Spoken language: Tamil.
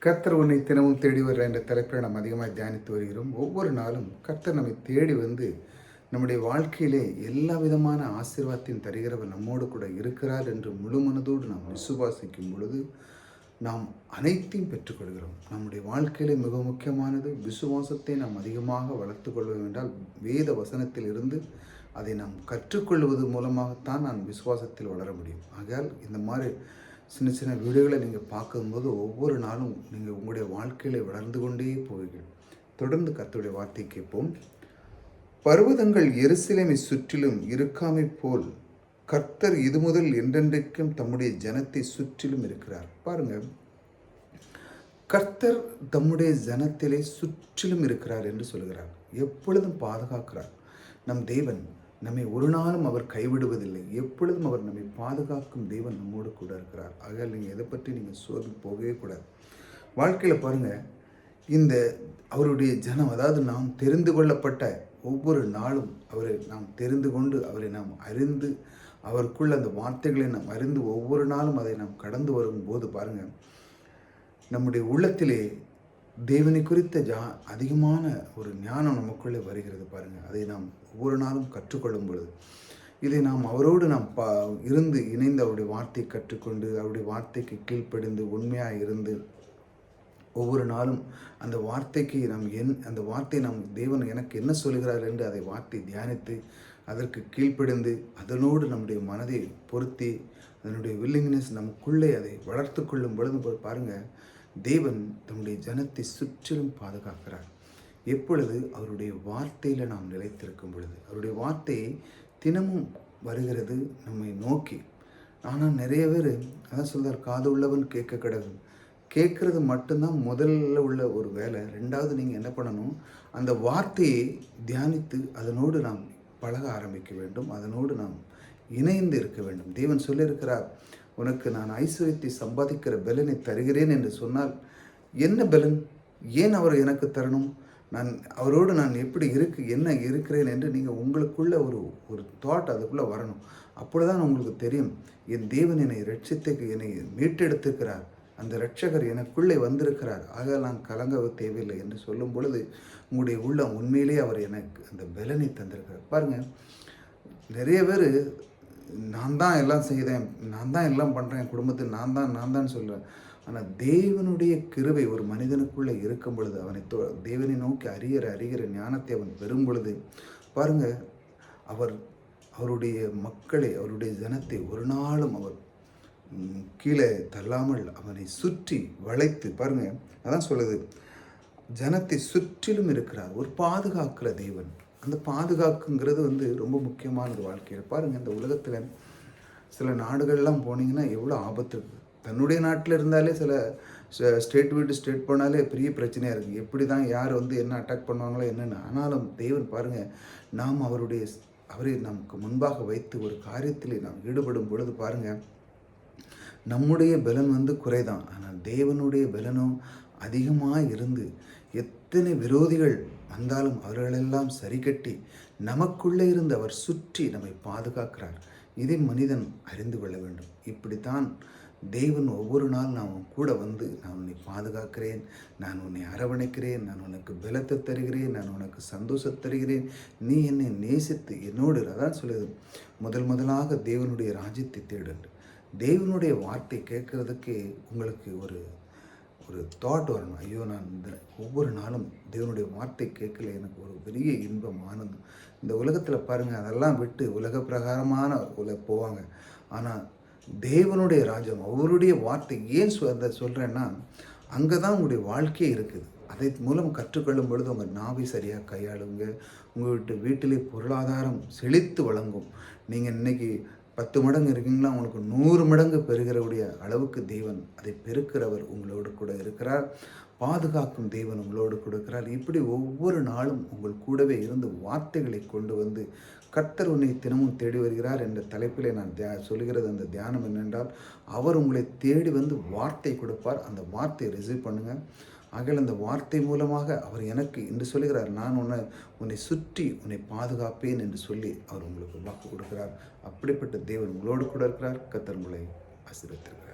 கர்த்தர் உன்னை தினமும் தேடி வர்ற என்ற தலைப்பில் நாம் அதிகமாக தியானித்து வருகிறோம். ஒவ்வொரு நாளும் கர்த்தர் நம்மை தேடி வந்து நம்முடைய வாழ்க்கையிலே எல்லா விதமான ஆசீர்வாதத்தையும் தருகிறவர் நம்மோடு கூட இருக்கிறார் என்று முழு மனதோடு நாம் விசுவாசிக்கும் பொழுது நாம் அனைத்தையும் பெற்றுக்கொள்கிறோம். நம்முடைய வாழ்க்கையிலே மிக முக்கியமானது விசுவாசத்தை நாம் அதிகமாக வளர்த்து கொள்வோம் என்றால் வேத வசனத்தில் இருந்து அதை நாம் கற்றுக்கொள்வது மூலமாகத்தான் நான் விசுவாசத்தில் வளர முடியும். ஆகையால் இந்த மாதிரி சின்ன சின்ன வீடியோகளை நீங்கள் பார்க்கும்போது ஒவ்வொரு நாளும் நீங்கள் உங்களுடைய வாழ்க்கையில் வளர்ந்து கொண்டே போவீர்கள். தொடர்ந்து கர்த்தருடைய வார்த்தை கேட்போம். பர்வதங்கள் எருசலேமை சுற்றிலும் இருக்காமை போல் கர்த்தர் இது முதல் என்றென்றைக்கும் தம்முடைய ஜனத்தை சுற்றிலும் இருக்கிறார். பாருங்க, கர்த்தர் தம்முடைய ஜனத்திலே சுற்றிலும் இருக்கிறார் என்று சொல்கிறார். எப்பொழுதும் பாதுகாக்கிறார். நம் தேவன் நம்மை ஒரு நாளும் அவர் கைவிடுவதில்லை. எப்பொழுதும் அவர் நம்மை பாதுகாக்கும் தேவன் நம்மோடு கூட இருக்கிறார். ஆகையால் நீங்கள் எதை பற்றி நீங்கள் சோர்ந்து போகவே கூடாது. வாழ்க்கையில் பாருங்கள், இந்த அவருடைய ஜனம், அதாவது நாம் தெரிந்து கொள்ளப்பட்ட ஒவ்வொரு நாளும் அவரை நாம் தெரிந்து கொண்டு அவரை நாம் அறிந்து அவருக்குள்ள அந்த வார்த்தைகளை நாம் அறிந்து ஒவ்வொரு நாளும் அதை நாம் கடந்து வரும்போது பாருங்கள், நம்முடைய உள்ளத்திலே தேவனை குறித்த அதிகமான ஒரு ஞானம் நமக்குள்ளே வருகிறது. பாருங்கள், அதை நாம் ஒவ்வொரு நாளும் கற்றுக்கொள்ளும் பொழுது இதை நாம் அவரோடு நாம் இருந்து இணைந்து அவருடைய வார்த்தையை கற்றுக்கொண்டு அவருடைய வார்த்தைக்கு கீழ்ப்படிந்து உண்மையாக இருந்து ஒவ்வொரு நாளும் அந்த வார்த்தைக்கு நாம் அந்த வார்த்தை நாம் தேவன் எனக்கு என்ன சொல்கிறார் என்று அதை வார்த்தை தியானித்து அதற்கு கீழ்ப்படிந்து அதனோடு நம்முடைய மனதை பொருத்தி அதனுடைய வில்லிங்னஸ் நமக்குள்ளே அதை வளர்த்து கொள்ளும் பொழுது பாருங்கள், தேவன் தம்முடைய ஜனத்தை சுற்றிலும் பாதுகாக்கிறார். எப்பொழுது அவருடைய வார்த்தையில் நாம் நிலைத்திருக்கும் பொழுது, அவருடைய வார்த்தை தினமும் வருகிறது நம்மை நோக்கி. ஆனால் நிறைய பேர் அதான் சொல்கிறார், காது உள்ளவன் கேட்க கடவுள். கேட்குறது மட்டும்தான் முதல்ல உள்ள ஒரு வேலை. ரெண்டாவது நீங்கள் என்ன பண்ணணும், அந்த வார்த்தையை தியானித்து அதனோடு நாம் பழக ஆரம்பிக்க வேண்டும். அதனோடு நாம் இணைந்து இருக்க வேண்டும். தேவன் சொல்லியிருக்கிறார், உனக்கு நான் ஐஸ்வர்யத்தை சம்பாதிக்கிற பலனை தருகிறேன் என்று சொன்னால் என்ன பலன்? ஏன் அவர் எனக்கு தரணும்? அவரோடு நான் எப்படி என்ன இருக்கிறேன் என்று நீங்கள் உங்களுக்குள்ள ஒரு தாட் அதுக்குள்ளே வரணும். அப்பொழுதுதான் உங்களுக்கு தெரியும், என் தேவன் என்னை ரட்சித்துக்கு என்னை மீட்டெடுத்திருக்கிறார், அந்த இரட்சகர் எனக்குள்ளே வந்திருக்கிறார், ஆக நான் கலங்க தேவையில்லை என்று சொல்லும் பொழுது உங்களுடைய உள்ளம் உண்மையிலே அவர் எனக்கு அந்த பலனை தந்திருக்கிறார். பாருங்கள், நிறைய பேர் நான் தான் எல்லாம் செய்தேன், நான் தான் எல்லாம் பண்ணுறேன், குடும்பத்தில் நான் தான் சொல்கிறேன். ஆனால் தேவனுடைய கிருபை ஒரு மனிதனுக்குள்ளே இருக்கும் பொழுது அவனை தேவனை நோக்கி அறிகிற ஞானத்தை அவன் பெறும் பொழுது பாருங்கள், அவருடைய மக்களை அவருடைய ஜனத்தை ஒரு நாளும் அவர் கீழே தள்ளாமல் அவனை சுற்றி வளைத்து பாருங்கள், அதான் சொல்லுது, ஜனத்தை சுற்றிலும் இருக்கிறார். ஒரு பாதுகாக்கிற தேவன். அந்த பாதுகாக்குங்கிறது ரொம்ப முக்கியமானது வாழ்க்கையில். பாருங்கள், இந்த உலகத்தில் சில நாடுகள்லாம் போனீங்கன்னா எவ்வளோ ஆபத்து இருக்குது. தன்னுடைய நாட்டில் இருந்தாலே சில ஸ்டேட் விட்டு ஸ்டேட் போனாலே பெரிய பிரச்சனையாக இருக்குது. எப்படி தான் யார் என்ன அட்டாக் பண்ணுவாங்களோ என்னென்னு. ஆனாலும் தேவன் பாருங்கள், நாம் அவரை நமக்கு முன்பாக வைத்து ஒரு காரியத்தில் நாம் ஈடுபடும் பொழுது பாருங்கள், நம்முடைய பலன் குறைதான். ஆனால் தேவனுடைய பலனும் அதிகமாக இருந்து எத்தனை விரோதிகள் வந்தாலும் அவர்களெல்லாம் சரி கட்டி நமக்குள்ளே இருந்து அவர் சுற்றி நம்மை பாதுகாக்கிறார். இதை மனிதன் அறிந்து கொள்ள வேண்டும். இப்படித்தான் தேவன் ஒவ்வொரு நாள் நான் கூட வந்து நான் உன்னை பாதுகாக்கிறேன், நான் உன்னை அரவணைக்கிறேன், நான் உனக்கு பலத்தை தருகிறேன், நான் உனக்கு சந்தோஷத்தை தருகிறேன், நீ என்னை நேசித்து என்னோடு. அதான் சொல்லுது, முதலாக தேவனுடைய ராஜ்யத்தை தேடுண்டு. தேவனுடைய வார்த்தை கேட்கறதுக்கு உங்களுக்கு ஒரு தாட் வரணும். ஐயோ, நான் ஒவ்வொரு நாளும் தேவனுடைய வார்த்தை கேட்கல, எனக்கு ஒரு பெரிய இன்பம் ஆனந்தம். இந்த உலகத்தில் பாருங்கள், அதெல்லாம் விட்டு உலக பிரகாரமான போவாங்க. ஆனால் தேவனுடைய ராஜ்யம், அவருடைய வார்த்தை ஏன் சொல்கிறேன்னா, அங்கே தான் உங்களுடைய வாழ்க்கையே இருக்குது. அதை மூலம் கற்றுக்கொள்ளும் பொழுது உங்கள் நாவை சரியாக கையாளுங்க. உங்கள் வீட்டிலே பொருளாதாரம் செழித்து வழங்கும். நீங்கள் இன்றைக்கி 10 மடங்கு இருக்கீங்களா, உங்களுக்கு 100 மடங்கு பெறுகிறவுடைய அளவுக்கு தேவன் அதை பெருக்கிறவர் உங்களோடு கூட இருக்கிறார். பாதுகாக்கும் தேவன் உங்களோடு கொடுக்கிறார். இப்படி ஒவ்வொரு நாளும் உங்கள் கூடவே இருந்து வார்த்தைகளை கொண்டு வந்து கர்த்தர் உன்னை தினமும் தேடி வருகிறார் என்ற தலைப்பிலே நான் சொல்கிறது அந்த தியானம் என்னென்றால், அவர் உங்களை தேடி வந்து வார்த்தை கொடுப்பார். அந்த வார்த்தையை ரிசீவ் பண்ணுங்கள். ஆகையால் அந்த வார்த்தை மூலமாக அவர் எனக்கு என்று சொல்லுகிறார், நான் உன்னை சுற்றி உன்னை பாதுகாப்பேன் என்று சொல்லி அவர் உங்களுக்கு வாக்கு கொடுக்கிறார். அப்படிப்பட்ட தேவன் உங்களோடு கூட இருக்கிறார். கர்த்தர் உங்களை ஆசீர்வதிக்கிறார்.